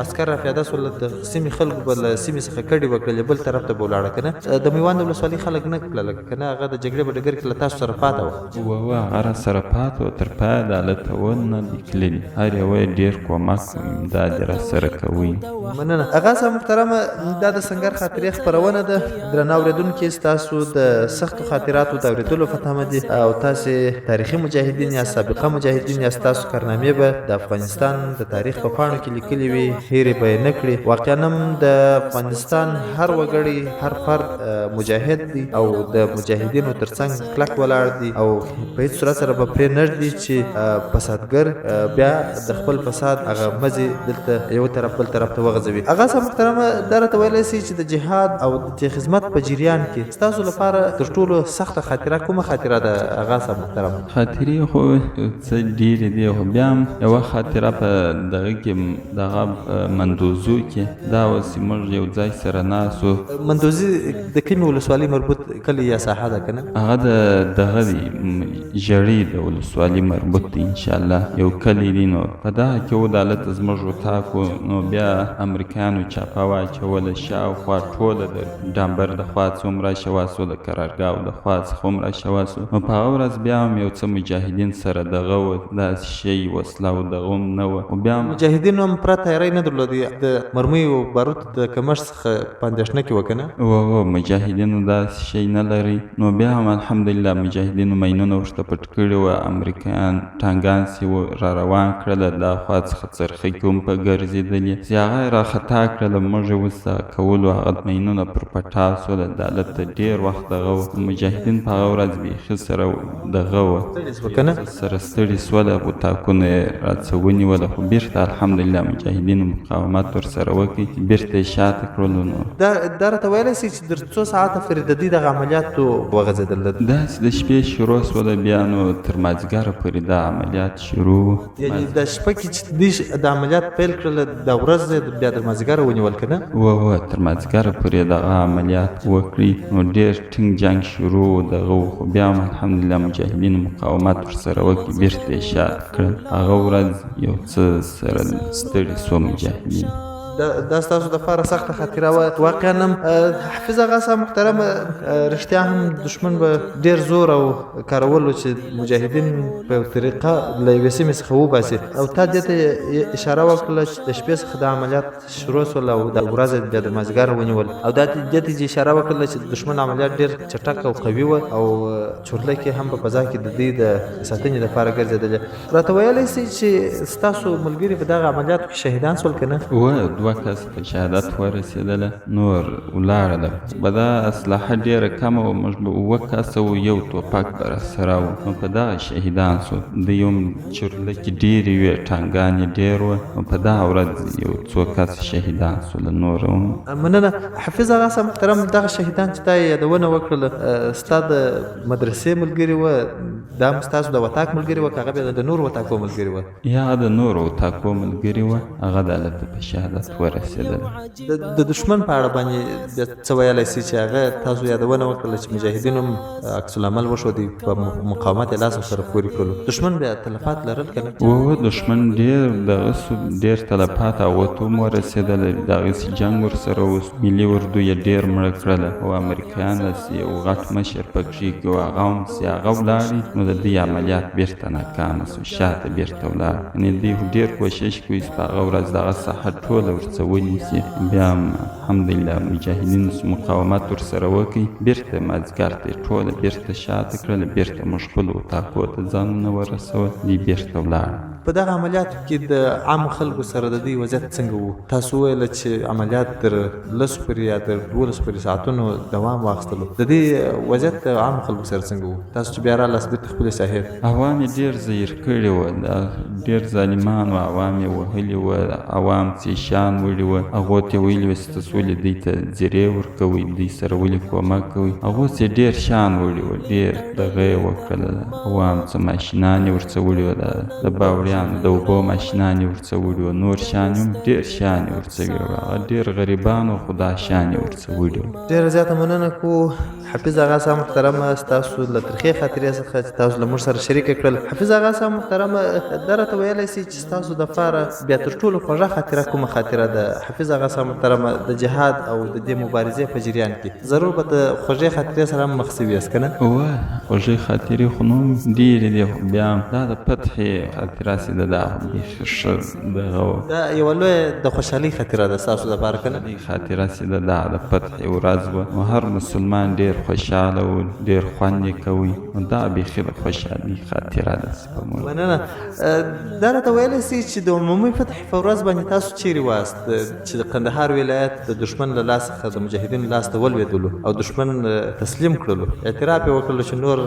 عسکر راپیاده سول د سیمې خلکو به له سیمې څخه کډې وکړلې بل طرف ته به ولاړه که نه د میوند ولسوالۍ خلک نه کړله که نه هغه د جګړې په ډګر کې له تاسو سره پاته وه هغه راسره پاته وه تر پایه د هلته ونه دي تللي هر یوه یې ډېر کومک امداد یې راسره کوي. مننه. هغه صاحب محترمه دا د سنګر خاطرې خپرونه ده. درنه اورېدونکي ستاسو د سختو خاطراتو د اورېدلو په تمه دي او تاسې تاریخي مجاهدین یا سابقه مجاهدین یا ستاسو کارنامې به د افغانستان د تاریخ په پاڼو کې لیکلي وي هیرې به یې نه کړي. واقعا هم د افغانستان هر وګړی هر فرد مجاهد دی او د مجاهدینو ترڅنګ کلک ولاړ دی او په هیڅ صورت سره به پرې نه ږدي چې فسادګر بیا د خپل فساد هغه مزې دلته یو طرف بل طرف ته وغځوي. هغه صاحب محترمه دا راته ویلی سي چې د جهاد او د خدمت په جریان کې ستاسو لپاره تر ټولو سخته خاطره کومه خاطره ده هغه صاحب محترمه؟ خاطرې خو څه ډېرې دي خو بیا هم یوه خاطره په دغه کې دغه مندوزو کې دا اوس موږ یو ځای سره ناست وو. مندوزي د کومې ولسوالۍ مربوط کلي یا ساحه ده که نه؟ هغه دغه دی ژړۍ د ولسوالۍ مربوط دی انشاءالله یو کلی دی نو په دغه کې و د هلته زموږ اتاق و نو بیا امریکایانو چاپه واچوله شاوخوا ټوله د ډامبر د خوا څه هم راشوه سو د قرارګاو د خوا څخه هم راشوه سو نو په هغه ورځ بیا هم یو څه مجاهدین سره دغه و داسې شی وسله و دغه هم نه وه بیا مجاهدینو هم پوره تیاری نه درلودې د مرمیو باروتو د کمښت څخه په اندېښنه کې وه که نه؟ مجاهدینو داسې شی نه لري نو بیا هم الحمدلله مجاهدینو مینونه ورته پټ کړي وه امریکایان ټانګان سې را روان کړله دا خوا څخه څرخۍ کې هم په ګرځېدلې چې هغه یې راخطا کړله موږ یې اوس کولو هغه مینونه پر پټا سوله د هلته ډېر وخت دغه و مجاهدین په هغه ورځ بیخي سره دغه وه سره ستړي سوله اتاقونه یې راڅه ونیوله خو بېرته الحمدلله مجاهدینو مقاومت ورسره وکړي بېرته یې شاته کړلو نو دا راته ویلی سي چې در څو ساعته پورې د دوی دغه عملیاتو وغځېدل داسې د شپې شروع سوله بیا نو تر مازدیګره پورې دا عملیات شروع وو یعنې د شپه کې چې دوی د عملیات پیل کړله د ورځ بیا تر مازدیګره ونیول که نه؟ تر مازدیګره پورې دغه عملیات وکړي نو ډېر ټینګ جنګ شروع و دغه و خو بیا هم الحمدلله مجاهدینو مقاومت ورسره وکړي بېرته یې شاته کړل هغه ورځ یو څه سره ستړي سوه مجاهدین دا ستاسو دپاره سخته خاطره وه واقعا هم حافظ هغه صاحب محترمه رښتیا هم دښمن به ډېر زور او کارولو چې مجاهدین په یو طریقه له یوې سیمې څخه وباسي او تا دې ته اشاره وکړله چې د شپې څخه د عملیات شروع سول او د ورځې بیا د مازدیګره ونیول او دا دې ته اشاره وکړله چې د دښمن عملیات ډېر چټک او قوي وه او چورلکې هم په فضا کې د دوی د ساتنې دپاره ګرځېدلې راته ویلی سي چې ستاسو ملګري په دغه عملیاتو کې شهیدان سول که نه؟ دوه کس په شهادت ورسېدله نور ولاړله به دا اسلحه ډېره کمه وه موږ به اووه کسه وو یو توپک به راسره وو نو په دغه شهیدان سو دوی هم چورلکې ډېرې وې ټانګانې ډېر وه نو په دغه ورځ یو څو کسه شهیدان سوله نور هم مننه. حافظ هغه صاحب محترم دغه شهیدان چې تا یې یادونه وکړله ستا د مدرسې ملګري وه دا هم ستاسو د وطاق ملګري وه که هغه بیا د نورو وطاقو ملګري وه؟ یا هغه د نورو وطاقو ملګري وه هغه د هلته په شهادت ورسېدل د دښمن په اړه باندې څه ویلی سي چې هغه تاسو یادونه وکړله چې مجاهدینو هم عکس العمل وښودی په مقاومت یې لاس ورسره پورې کړلو دښمن بیا تلفات لرل که نه؟ دښمن ډېر دغه ډېر تلفات او وتو هم ورسېدله دغسې جنګ ورسره اوس ملي اردو یې ډېر مړه کړله او امریکایان داسې یو غټ مشر پکښې کې و هغه هم چې هغه ولاړې نو د دوی عملیات بېرته ناکامه سو شاته بېرته ولاړ یعنې دوی ډېر کوشش کوي چې په هغه ورځ دغه ساحه ټوله ورڅه ونیسي بیا هم الحمدلله مجاهدینو مقاومت ورسره وکړي بیرته مازدیګر ته یې ټوله بیرته شاته کړله بیرته موږ خپلو اطاقو ته ځانونه ورسول دوی بیرته ولاړل. په دغه عملیاتو کې د عامو خلکو سره د دوی وضعیت څنګه و؟ تاسو ویل چې عملیات تر 10 پورې یا تر 12 پورې ساعتونو دوام واخیستلو، د دې وضعیت د عامو خلکو سره څنګه و؟ تاسو چې بیا رالاست بیرته خپلې ساحې عوام یې ډېر زهیر کړي وو، ډېر ظالمان و، عوام یې وهلي وو، عوام څیشیان وړي وو، هغو ته یې ویلي وو چې تاسو ولې دوی ته زیرې ورکوئ، دوی سره ولې کومک کوئ، هغو څې ډېر شیان وړي وو، ډېر دغه یې وکړل، عوام څه ماشینان یې ورڅه وړي وو، د باوړیانو د اوبو ماشینان یې ورڅه وړي وو، نور شیان هم ډېر شیان یې ورڅه وړي وو، هغه ډېر غریبان وو خو دا شیان یې ورڅه وړي وو. ډېره زیاته مننه کوو حفیظ اغا صاحب محترمه ستاسو له ترخې خاطرې څخه چې تاسو له موږ سره شریکه کړل. حفیظ اغا صاحب محترمه دا راته ویلی سي چې ستاسو دپاره بیا تر ټولو خوږه خاطره کومه خاطره ده؟ حفیظ اغا صاحب محترمه د جهاد او د دې مبارزې په جریان کې ضرور به د خوږې خاطرې سره هم مخ سوي یاست که نه؟ خوږې خاطرې خو نو ډېرې دي، خو بیا هم دا د فتحې خاطره چې ده دا بیخي ښه دغه و، دا یوه لویه د خوشحالۍ خاطره ده ستاسو دپاره که نه؟ خاطره چې ده دا د فتحې ورځ وه، نو هر مسلمان ډېر خوشحاله و، ډېر خوند یې کوي، نو دا بیخي د خوشحالۍ خاطره ده. مننه. دا راته ویلی سي چې د عمومي فتح په ورځ باندې تاسو چیرې واست چې د قندهار ولایت د دښمن له لاس څخه د مجاهدینو لاس ته ولوېدلو او دښمن تسلیم کړلو، اعتراف یې وکړلو چې نور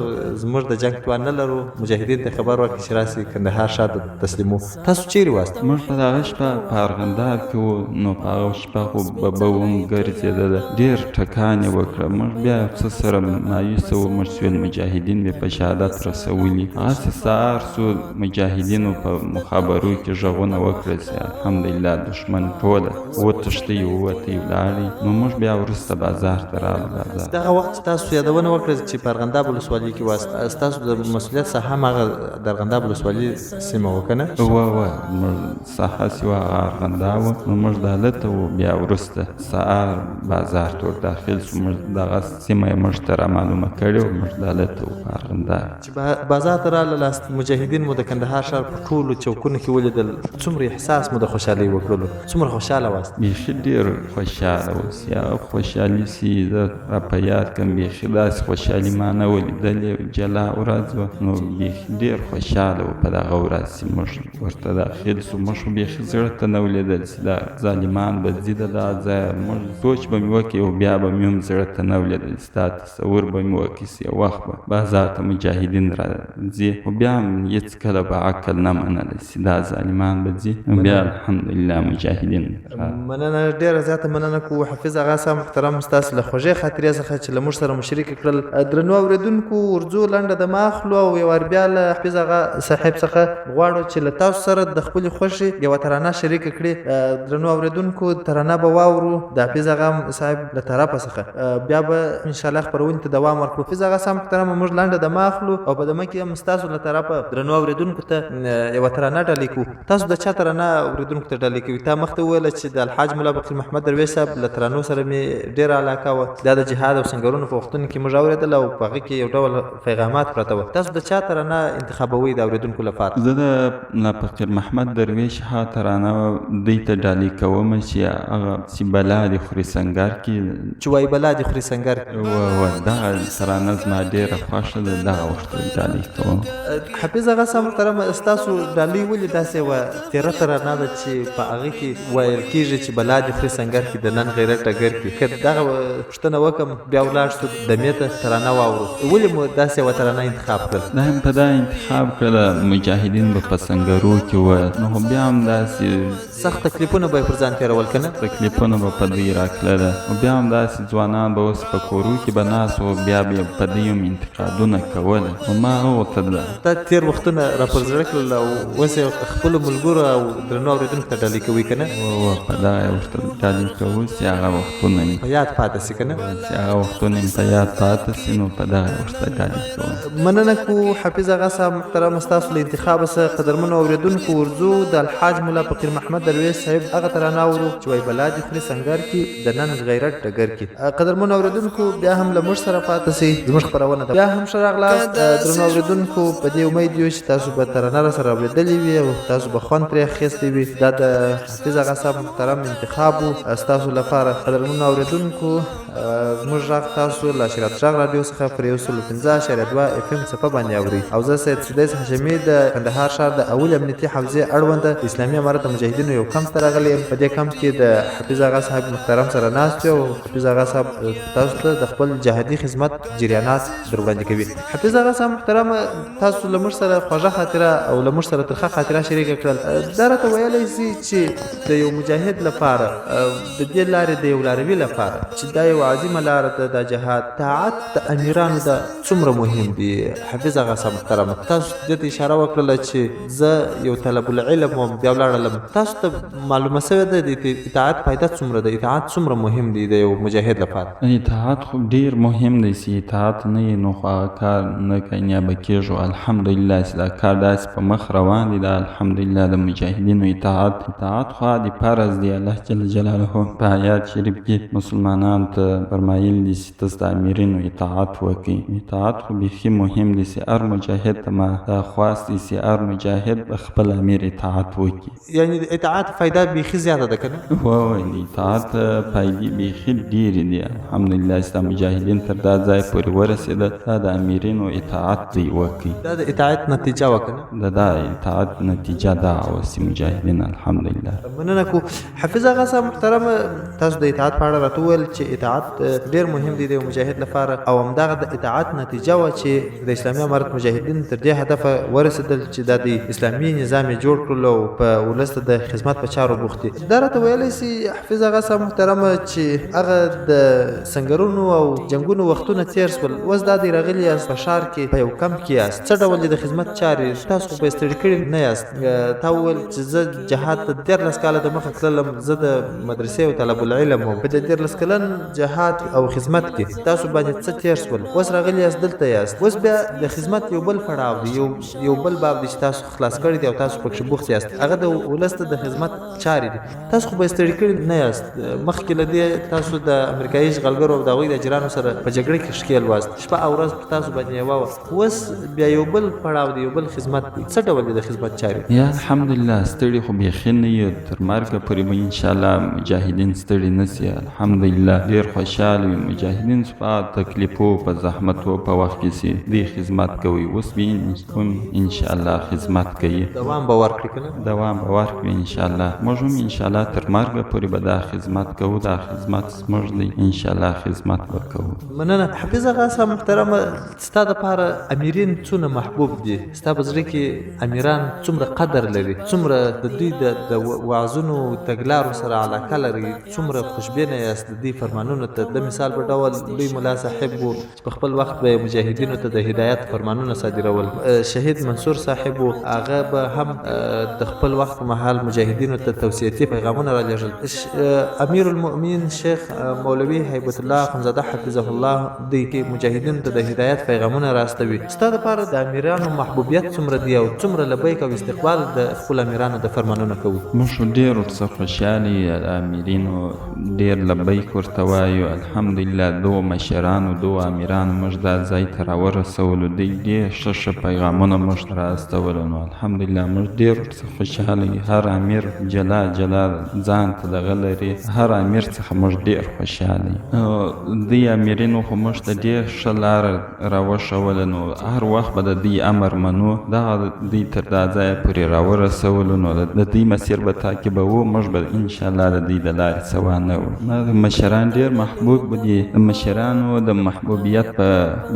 زموږ د جنګ توان نه لرو، مجاهدین ته خبر ورکړي چې راسي کندهار شاته تسلیمو. تاسو چیرې واست؟ موږ په دغه شپه په ارغنداب کې وو، نو په هغه شپه خو ببه هم ګرځېدله، ډېر ټکان یې وکړه، موږ بیا څه سره مایوسه وو، موږ چې ویل مجاهدین مې په شهادت رسولي، هغسې سهار سو مجاهدینو په مخابرو کې غږونه وکړل چې الحمدلله دښمن ټوله وتښتئ ووتئ ولاړئ، نو موږ بیا وروسته بازار ته راغلو. دغه وخت چې تاسو یادونه وکړه چې په ارغنداب ولسوالۍ کې واست، ستاسو د مسؤلیت ساحه هم هغه د ارغنداب ولسوالۍ سیمه وه که نه؟ موږ ساحه چې وه هغه ارغنداب وه، نو موږ دالته وو، بیا وروسته سهار بازار ته ور داخل سو، موږ دغه سیمه یې موږ ته رامعلومه کړې وه، موږ دالته وو په ارغنداب. چې بازار ته راغلاست مجاهدین مو د کندهار ښار په ټولو چوکونو کې ولیدل، څومره احساس مو د خوشحالۍ وکړلو؟ څومره خوشحاله واست؟ بیخي ډېر خوشحاله اوس، هغه خوشحالي چې زه راپه یاد کړم بیخي داسې خوشحالي ما نه ولیدلې، جلا ورځ وه، نو بیخي ډېر خوشحاله وو په دغه ورځ چې موږ ورته داخل سو. موږ خو بیخي زړه ته نه ولیدل چې دا ظالمان به ځي د دغه ځایه، موږ سوچ به مې وکړي او بیا به مې هم زړه ته نه ولیدل چې دا تصور به مې وکړي چې یو وخت به بازار ته مجاهدین راځي، خو بیا هم هېڅ کله به عقل نه منله چې دا ظالمان به ځي، بیا الحمدلله مجاهدین. مننه، ډېره زیاته مننه کوو حفیظ اغا صاحب محترم ستاسو له خوږې خاطرې څخه چې له موږ سره مو شریکه کړل. درنو اورېدونکو ورځو لنډه دمه اخلو او یو وار بیا له حفیظ اغا صاحب څخه غواړو چې له تاسو سره د خپلې خوښې یوه ترانه شریکه کړي. درنو اورېدونکو ترانه به واورو د حفیظ اغا صاحب له طرفه څخه، بیا به انشاءالله خپرونې ته دوام ورکړو. حفیظ اغا صاحب محترم موږ لنډه دمه اخلو او په دمه کې هم ستاسو له طرفه درنو اورېدونکو ته یوه ترانه ډالۍ کوو. تاسو د چا ترانه اورېدونکو ته ډالۍ کوي؟ تا مخته وویله چې د الحاج ملا بقیر محمد درویش صاحب له ترانو سره مې ډېره علاقه وه، دا د جهاد او سنګرونو په وختونو کې موږ اورېدل او په هغې کې یو ډول پیغامات پرته وه. تاسو د چا ترانه انتخابوئ د اورېدونکو لپاره؟ زه د ملا فقیر محمد درویش هغه ترانه دوی ته ډالۍ کوم چې هغه چې بلا دې خوري سنګر کې، چې وایي بلا دې خوري سنګر کې، دغه ترانه زما ډېره خوښه ده، دغه وخت ډالۍ کوم. حفیظ اغا صاحب محترم ستاسو ډالۍ ولې داسې یوه تېره ترانه ده چې په هغې کې ویل کېږي چې بلا دې خوري سنګر کې د نن غیرت ډګر کې؟ که دغه پوښتنه وکړم بیا ولاړ شو دمې ته ترانه واورو، ولې مو داسې یوه ترانه انتخاب کړل؟ دا هم په دا انتخاب کړله مجاهدین به په سنګرو کې وه، نو بیا هم داسې سخت تکلیفونه به یې پر ځان تېرول که نه؟ تکلیفونه به په دوی راتلله، او بیا هم داسې ځوانان به اوس په کورو کې به ناست وو، بیا به یې په دوی هم انتقادونه کوله، نو ما هغو ته دا تېر وختونه را پر زړه کړل او اوس یې خپلو ملګرو او درنو اورېدونکو ته ډالۍ کوئ که نه؟ په دغه یې ورته ډالۍ کوو چې هغه وختونه مې په یاد پاتې سي که نه؟ چې هغه وختونه مې په یاد پاتې سي، نو په دغه یې ورته ډالۍ کوو. مننه کوو حفیظ اغا صاحب محترم ستاسو له انتخابه څخه. قدرمنو اورېدونکو ورځو د الحاج ملا فقیر محمد درویش صاحب هغه ترانه اورو چې وایي بلا دې خوري سنګر کې د نن غیرت ډګر کې. قدرمنو اورېدونکو بیا هم له موږ سره پاتې سئ، زموږ خپرونه ده بیا هم ښه راغلاست. درنو اورېدونکو په دې امید یو چې تاسو به ترانه را سره اورېدلې وي او تاسو به خوند ترې اخیستی وي. دا د حفیظ آغا صاحب محترم انتخاب و ستاسو لپاره. قدرمنو اوریدونکو زموږ غږ تاسو له شریعت غږ راډیو څخه پر 105.2 FM څپه باندې اورئ او زه سید سدیس هاشمي د کندهار ښار د اول امنیتي حوزې اړونده د اسلامي امارت د مجاهدینو یو کمپ ته راغلی یم. په دې کمپ کې د حفیظ آغا صاحب محترم سره ناست یو. حفیظ آغا صاحب تاسو ته د خپل جهادي خدمت جریانات در وړاندې کوي. حفیظ آغا صاحب محترم، تاسو له موږ سره خوږه خاطره او له موږ سره ترخه خاطره شریکه کړل. دا راته ویلی سي چې د یو مجاهد لپاره د دې لارې د یو لاروي لپاره چې دا یو عظیمه لاره ده د جهاد، طاعت د امیرانو ده څومره مهم دي. حفیظ آغا صاحب محترم، تاسو دې ته اشاره وکړله چې زه یو طلب العلم وم، بیا ولاړلم. تاسو ته معلومه سوې ده د اطاعت فایده څومره ده، اطاعت څومره مهم دی د یو مجاهد لپاره؟ اطاعت خو ډیر مهم دی. چې اطاعت نه وي نو خو هغه کار نه کامیابه کېږو. الحمدلله چې دا کار داسې په مخ روان دی. دا الحمدلله د مجاهدینو اطاعت خو د فرض دی. الله جل جلاله په آیات شریف کې مسلمانانو ته فرمایل دي چې تاسو د امیرینو اطاعت وکړئ. اطاعت خو بیخي مهم دی چې هر مجاهد ته ما دا خواست دی چې هر مجاهد خپل امیر اطاعت وکړي. یعنی د اطاعت فایده بیخي زیاته ده که نه؟ وایي د اطاعت فایدې بیخي ډېرې دي. الحمدلله چې دا مجاهدین تر دا ځای پورې ورسېده. دا د امیرینو اطاعت دی وکړي. دا د اطاعت نتیجه وه که نه؟ دا اطاعت نتیجه دا اوسي مجاهدین الحمدلله. مننه کو. حفیظ آغا صاحب محترم، تاسو د اطاعت په اړه راته وویل چې اطاعت ډېر مهم دی د یو مجاهد لپاره او همدغه د اطاعت نتیجه وه چې د اسلامي امارت مجاهدین تر دې هدفه ورسېدل چې دا د اسلامي نظام یې جوړ کړل او په ولس ته د خدمت په چارو بوخت دي. دا راته ویلی سي حفیظ آغا صاحب محترم چې هغه د سنګرونو او جنګونو وختونه تېر شول، اوس دا دی راغلي یاست په ښار کې په یو کمپ کې یاست. څه ډول د خدمت چارې؟ تاسو خو په ستړي کړي نه یاست. تا وویل چې زه جهاد ته 13 کاله د مخه تللم، زه د مدرسې او طلب العلم وم. په دې 13 کلن جهاد او خدمت کې تاسو باندې څه تېر شول؟ اوس راغلي یاست دلته یاست. اوس بیا د خدمت یو بل پړاو دی، یو بل باب دی چې تاسو خلاص کړی دی او تاسو پکې بوخت یاست. هغه د ولس ته د خدمت چارې دي. تاسو خو به ستړي کړي نه یاست. مخکې له دې تاسو د امریکایي اشغالګرو او د هغوی د اجرانو سره په جګړه کې ښکېل واست. شپه او ورځ پر تاسو باندې یوه وه. اوس بیا یو بل پړاو دی، یو بل خدمت دی. څه ډول دی د خدمت چارې؟ یا الحمدلله ستړي خو بیخي نه یو. تر مرګه پورې به انشاءالله مجاهدین ستړي نه سي. الحمدلله ډېر خوشحاله وي مجاهدین چې په تکلیفو په زحمتو په وخت کې چې دې خدمت کوي. اوس به انشاءالله خدمت کوي. دوام به ورکړي که نه؟ دوام به ورکړي انشاءالله. موږ هم انشاءالله تر مرګه پورې به دا خدمت کوو. دا خدمت زموږ دی، انشاءالله خدمت به کوو. مننه. حفیظ آغا صاحب محترمه، ستا دپاره امیرین څونه محبوب دي؟ ستا په زړه کې امیران څومره قدر لري؟ څومره د دوی د وعظونو تګلارو سره علاقه لري؟ څومره خوشبینه یاست د دې فرمانونو ته؟ د مثال په ډول لوی ملا صاحب و چې په خپل وخت به مجاهدینو ته د هدایت فرمانونه صادرول. شهید منصور صاحب و هغه به هم د خپل وخت په مهال مجاهدینو ته توصیتي پیغامونه رالیږل. امیر المؤمنین شیخ مولوي هیبت الله اخندزاده حفظه الله دوی کې مجاهدینو ته د هدایت پیغامونه راستوي. ستا دپاره د امیرانو محبوبیت څومره دی او څومره لبیک او استقبال د خپل امیرانو د فرمانونو کوو؟ موږ ډېر ورڅخه خوشحاله یو. د امیرینو ډېر لبیک ورته وایو. الحمدلله دو مشرانو دو امیرانو موږ دا ځای ته راورسولو. دوی ډېر ښه پیغامونه موږ ته رااستولو. نو الحمدلله موږ ډېر ورڅخه خوشحاله یو. هر امیر جلا ځان ته دغه لري. هر امیر څخه موږ ډېر خوشحاله یو. دوی امیرینو خو موږ ته ډېر ښه لاره راوښوله. نو هر وخت به د دوی امر منو. دغه دوی تر دا ځایه پورې راورسولو. نو د دوی مسیر به تعقیبوو. موږ به انشاءالله د دوی د لارې څه وانه وړو. مشران ډېر محبوب دي. د مشرانو د محبوبیت په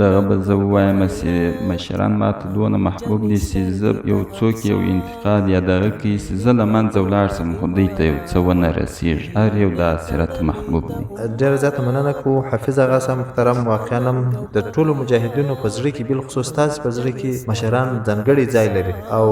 دغه به زه ووایم چې مشران ما ته دونه محبوب دي چې زه یو څوک یو انتقاد یا دغه کوي چې زه له منځه ولاړ شم خو دوی ته یو څه ونه رسېږي. هر یو داسې راته محبوب دي. ډېره زیاته مننه کوو حفیظ آغا صاحب محترم. واقعا هم د ټولو مجاهدینو په زړه کې بالخصوص تاسې په زړه کې مشران ځانګړی ځای لري او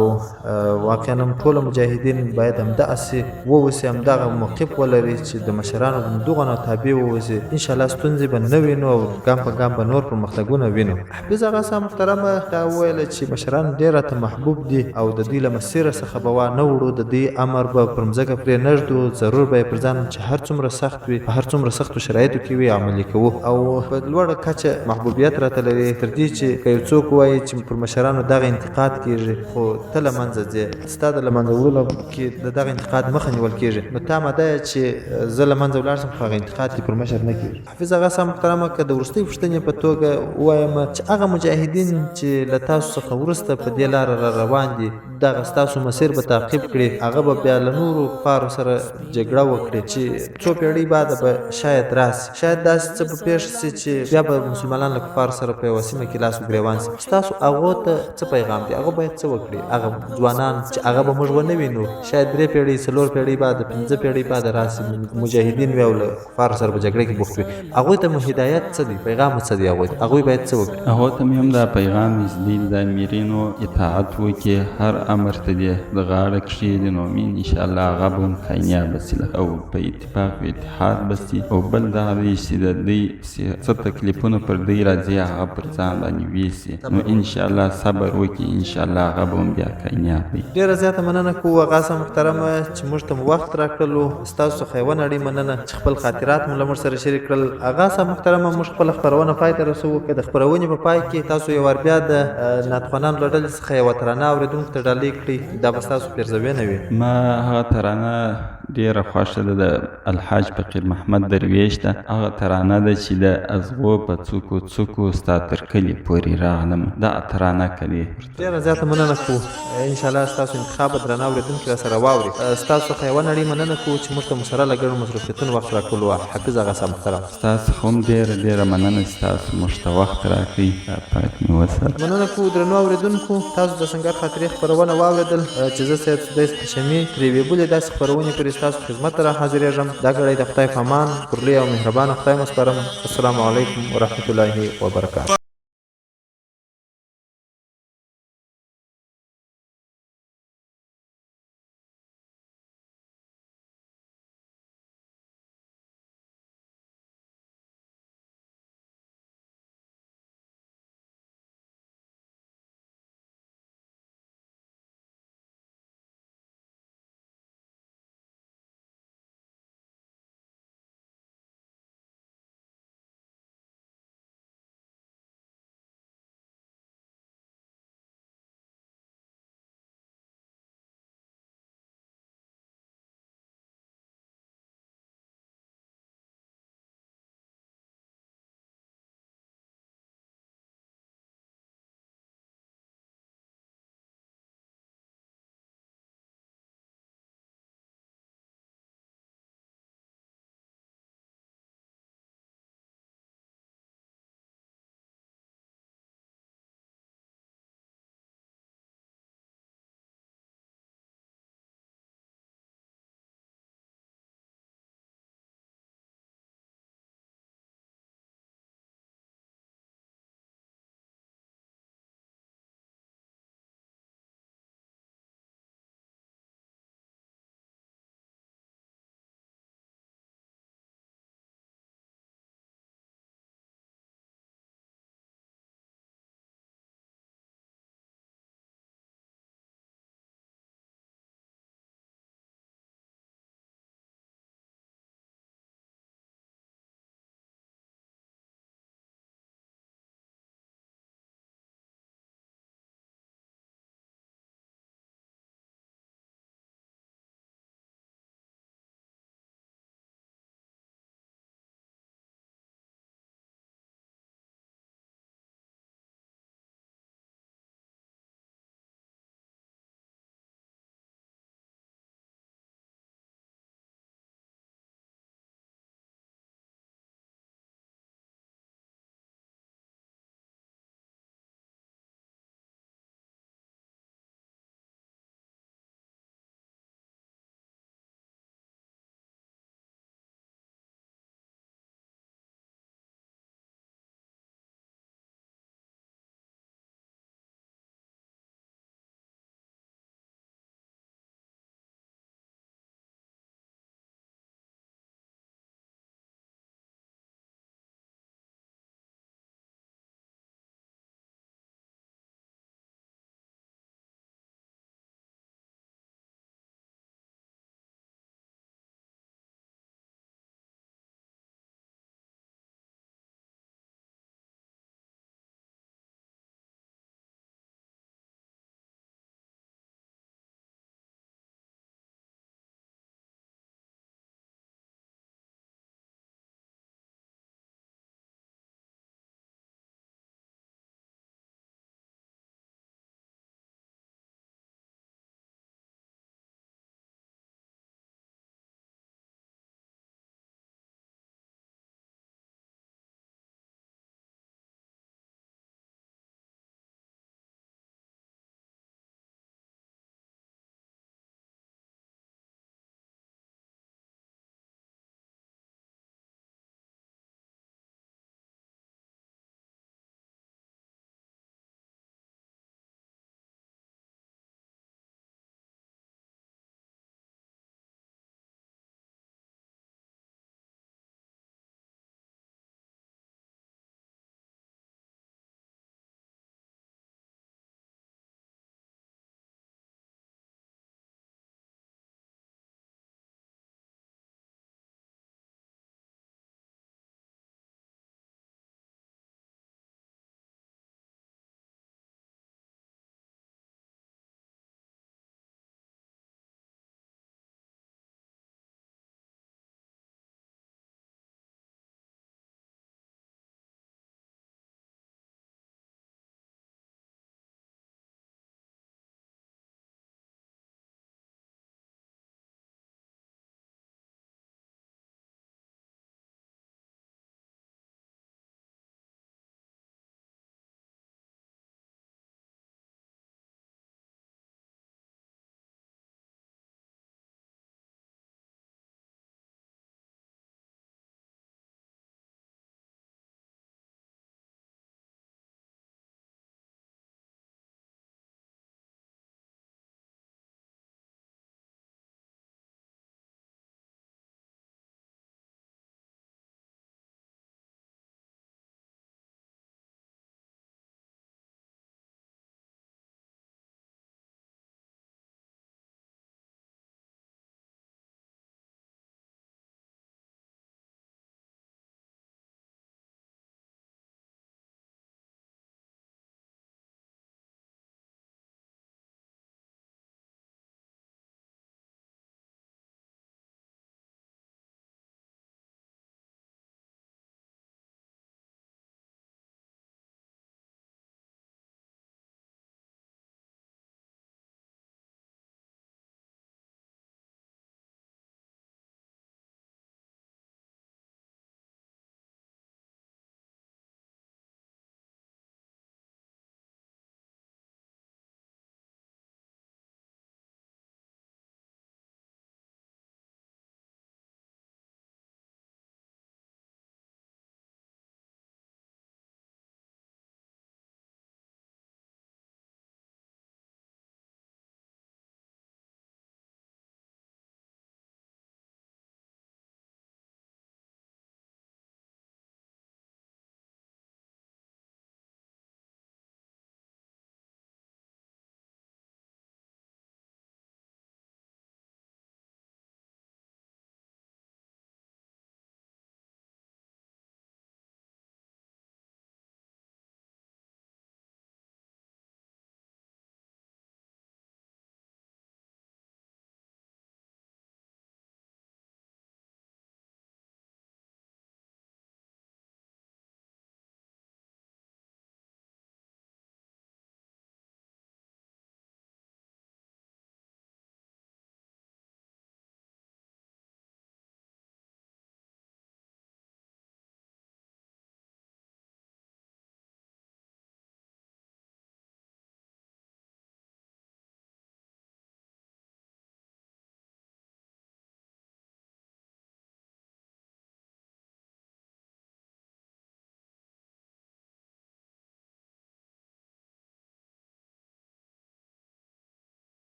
واقعا هم ټوله مجاهدین باید همداسې واوسي، همدغه موقف ولري چې د مشرانو دغه نه تابع واوسي. انشاءالله ستونزې به نه وینو او ګام په ګام به نور پرمختګونه وینو. حفیظ آغا صاحب محترمه دا وویله چې مشران ډېر راته محبوب دي او د دوی له مسیره څخه به وانه وړو. د دوی امر به پر مځکه پرې نه ږدو. ضرور به یې پر ځان چې هر څومره سخت وي په هر څومره سختو شرایطو کې وي عملي کوو او په لوړه کچه محبوبیت راته لري. تر دې چې که یو څوک وایي چې پر مشرانو دغه انتقاد کېږي خو ته له منځه ځې. ستا د له منځه وړلو کې د دغه انتقاد انتقاد مخه نیول کېږي. نو تمه ده چې زه له منځه ولاړ شم خو هغه انتقاد دې پر مشر نه کېږي. حافظ اغا صاحب محترمه که د وروستۍ پوښتنې په توګه ووایم چې هغه مجاهدین چې له تاسو څخه وروسته په دې لاره را روان دي دغه ستاسو مسیر به تعقیب کړي، هغه به بیا له نورو کفارو سره جګړه وکړي چې څو پیړۍ بعده به شاید راسي، شاید داسې څه به پېښ سي چې بیا به مسلمانان له کفارو سره په یوه سیمه کې لاس و ګرېوان سي. ستاسو هغو ته څه پیغام دی؟ هغه باید څه وکړي؟ هغه ځوانان چې هغه به موږ ونه وینو، شاید 3 پیړۍ 4 پیړۍ بعده 5 پیړۍ بعده راسي مجاهدین وي او له کفارو سره په جګړه کې بوخت وي، هغوی ته مو هدایت څه دی؟ پیغام څه دی؟ هغوی باید څه وکړي؟ هغو ته مې هم دا پیغام نږدې د امیرینو اطاعت وکړي، هر امر ته دې د غاړه کښېږدي، نو مين انشاءالله هغه به هم کامیابه سي او په اتفاق و اتحاد به سي. او بل دا دی چې د دوی څه تکلیفونه پر دوی راځي هغه پر ځان باندې ویسي، نو انشاءالله صبر وکړي، انشاءالله هغه به هم بیا کامیاب وي. ډېره زیاته مننه کوو اغا صاحب محترمه چې موږ ته مو وخت راکړلو. ستاسو څخه یوه نړۍ مننه چې خپل خاطرات مو له موږ سره شریک کړل. اغا صاحب محترمه موږ خپله خپرونه پای ته رسوو. که د خپرونې په پای کې تاسو یو وار بیا د ناتخوانانو له ډلې څخه یوه ترانه اورېدونکو ته ډالۍ کړئ، دا به ستاسو پیرزوینه وي. ما هغه ترانه ډېره خوښه ده، د الحاج فقیر محمد درویش ده. هغه ترانه ده چې د ازغو په څوکو څوکو ستا تر کلي پورې راغلم، دا ترانه کوي. ډېره زیاته مننه کوو. انشاءالله ستاسو انتخاب به درانه اورېدونکي را سره واوري. ستاسو څخه یوه نړۍ مننه کوو چې موږ ته مو سره له ګڼو مصروفیتونو وخت راکړلو. حافظ اغا صاحب محترم، ستاسو هم ډېره مننه چې تاسو موږ ته وخت راکړئ. دا پاک مې وساتئ. مننه کوو درنو اورېدونکو. تاسو د سنګر خاطرې خپرونه واورېدل چې زه سید سدیس هاشمي ترې یوې بلې داسې خپرونې پورې ستاسو خدمت ته را حاضرېږم. دا ګړی د خدای په امان پر لوی او مهربانه خدای مو سپارم. السلام علیکم ورحمة الله وبرکاته.